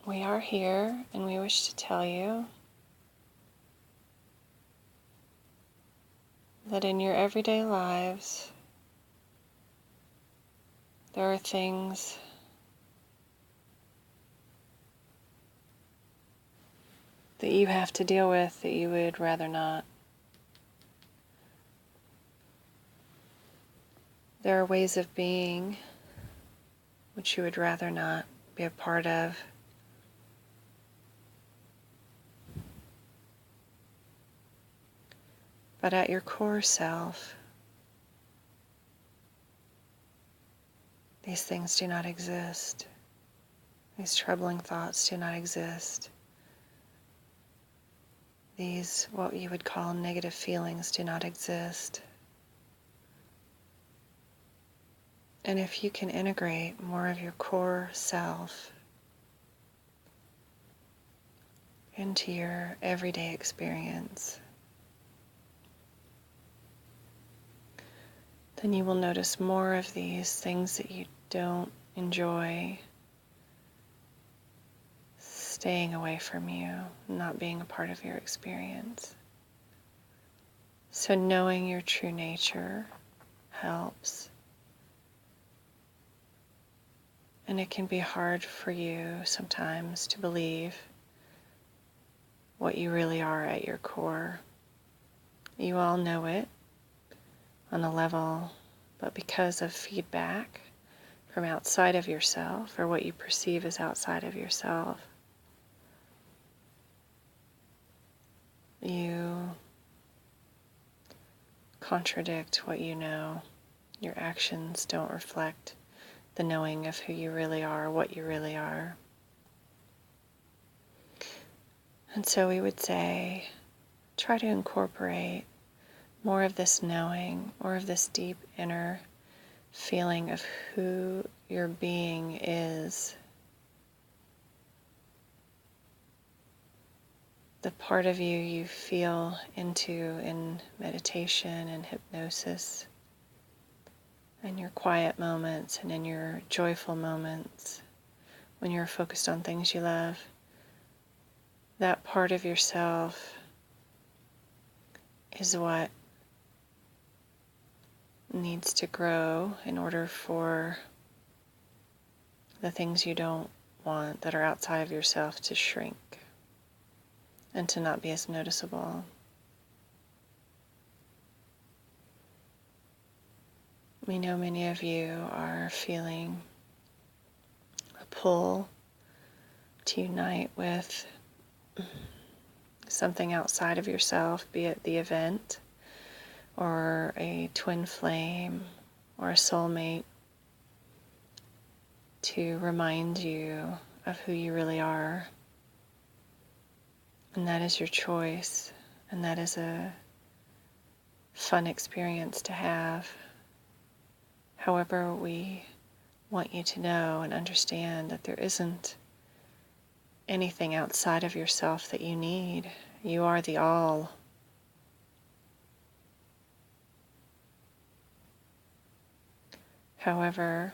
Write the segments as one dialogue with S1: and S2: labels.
S1: We are here and we wish to tell you that in your everyday lives, there are things that you have to deal with that you would rather not. There are ways of being which you would rather not be a part of. But at your core self, these things do not exist. These troubling thoughts do not exist. These, what you would call negative feelings, do not exist. And if you can integrate more of your core self into your everyday experience, then you will notice more of these things that you don't enjoy staying away from you, not being a part of your experience. So knowing your true nature helps. And it can be hard for you sometimes to believe what you really are at your core. You all know it on a level, but because of feedback from outside of yourself, or what you perceive as outside of yourself, you contradict what you know. Your actions don't reflect the knowing of who you really are, what you really are. And so we would say, try to incorporate more of this knowing, more of this deep inner feeling of who your being is. The part of you you feel into in meditation and hypnosis, in your quiet moments and in your joyful moments, when you're focused on things you love. That part of yourself is what needs to grow in order for the things you don't want that are outside of yourself to shrink and to not be as noticeable. We know many of you are feeling a pull to unite with something outside of yourself, be it the event or a twin flame or a soulmate, to remind you of who you really are. And that is your choice, and that is a fun experience to have. However, we want you to know and understand that there isn't anything outside of yourself that you need. You are the all. However,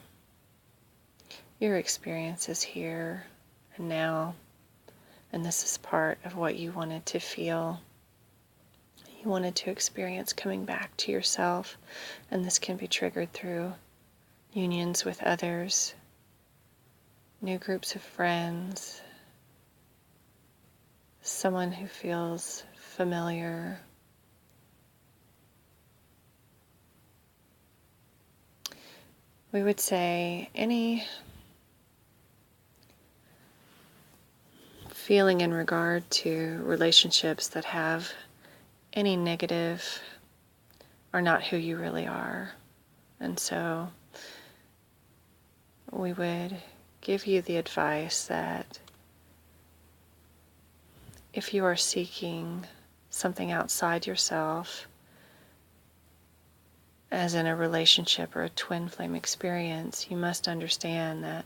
S1: your experience is here and now, and this is part of what you wanted to feel. You wanted to experience coming back to yourself, and this can be triggered through unions with others, new groups of friends, someone who feels familiar. We would say any feeling in regard to relationships that have any negative are not who you really are. And so we would give you the advice that if you are seeking something outside yourself, as in a relationship or a twin flame experience, you must understand that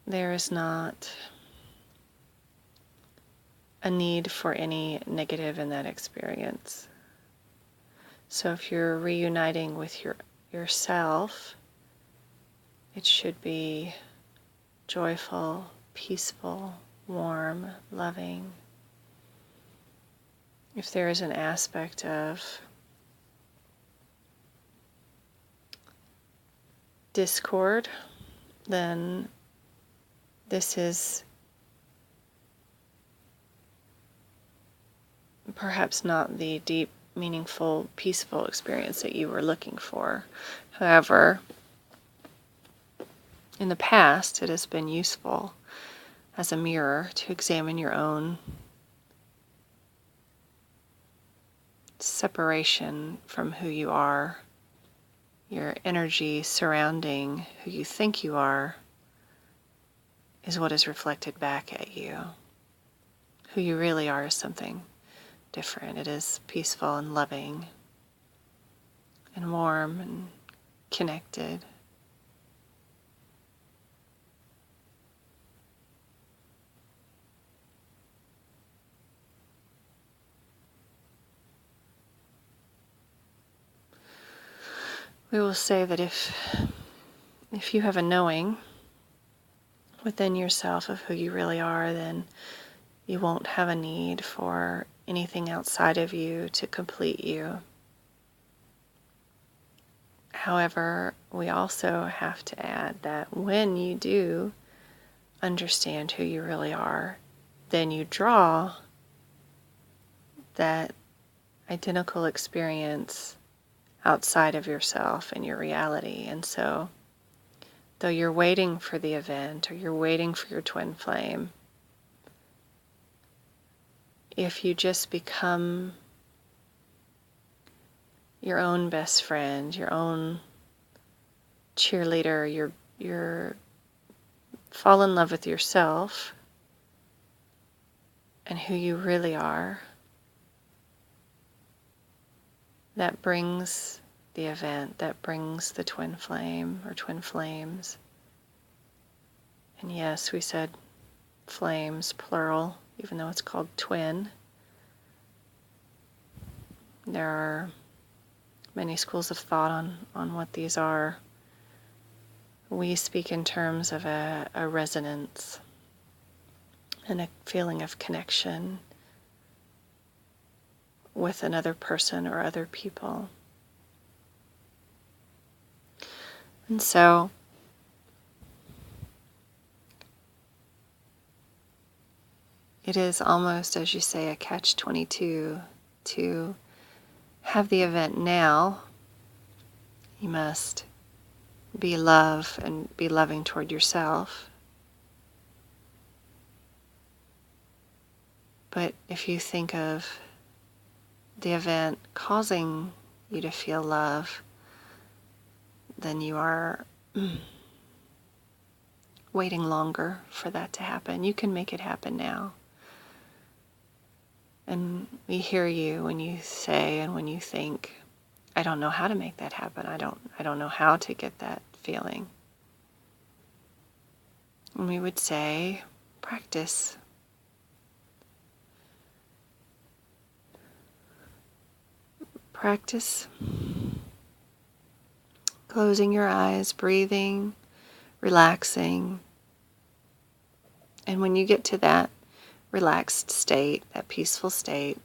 S1: there is not a need for any negative in that experience. So if you're reuniting with yourself, it should be joyful, peaceful, warm, loving. If there is an aspect of discord, then this is perhaps not the deep, meaningful, peaceful experience that you were looking for. However, in the past, it has been useful as a mirror to examine your own separation from who you are, your energy surrounding who you think you are is what is reflected back at you. Who you really are is something different. It is peaceful and loving and warm and connected. We will say that if you have a knowing within yourself of who you really are, then you won't have a need for anything outside of you to complete you. However, we also have to add that when you do understand who you really are, then you draw that identical experience outside of yourself and your reality. And so, though you're waiting for the event or you're waiting for your twin flame, if you just become your own best friend, your own cheerleader, your fall in love with yourself and who you really are, that brings the event, that brings the twin flame or twin flames. And yes, we said flames, plural, even though it's called twin. There are many schools of thought on what these are. We speak in terms of a resonance and a feeling of connection with another person or other people. And so it is almost, as you say, a catch-22 to have the event now. You must be love and be loving toward yourself. But if you think of the event causing you to feel love, then you are waiting longer for that to happen. You can make it happen now. And we hear you when you say and when you think, I don't know how to make that happen. I don't know how to get that feeling. And we would say, practice. Practice closing your eyes, breathing, relaxing. And when you get to that relaxed state, that peaceful state,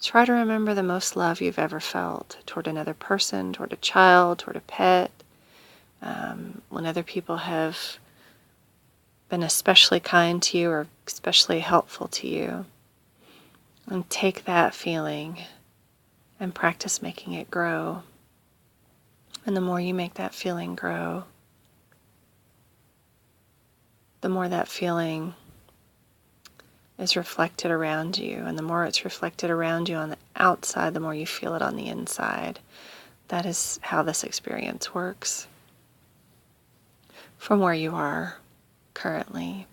S1: try to remember the most love you've ever felt toward another person, toward a child, toward a pet, when other people have been especially kind to you or especially helpful to you. And take that feeling and practice making it grow. And the more you make that feeling grow, the more that feeling is reflected around you. And the more it's reflected around you on the outside, the more you feel it on the inside. That is how this experience works from where you are currently.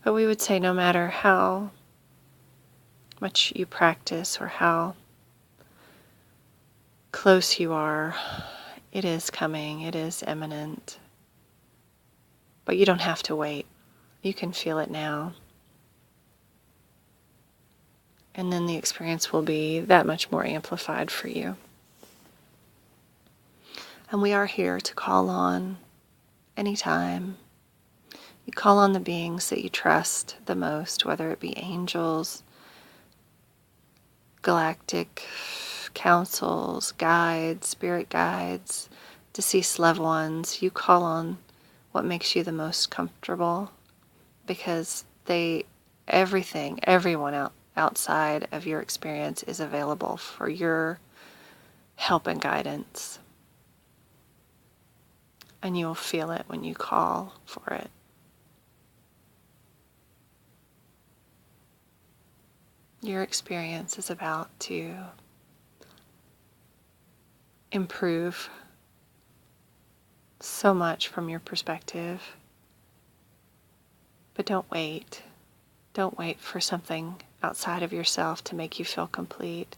S1: But we would say no matter how much you practice or how close you are, it is coming, it is imminent. But you don't have to wait. You can feel it now. And then the experience will be that much more amplified for you. And we are here to call on anytime. You call on the beings that you trust the most, whether it be angels, galactic councils, guides, spirit guides, deceased loved ones. You call on what makes you the most comfortable, because everyone outside of your experience is available for your help and guidance. And you'll feel it when you call for it. Your experience is about to improve so much from your perspective. But don't wait. Don't wait for something outside of yourself to make you feel complete.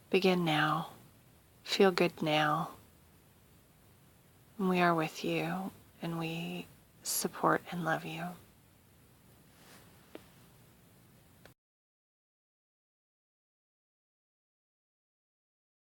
S1: Begin now. Feel good now. And we are with you, and we support and love you.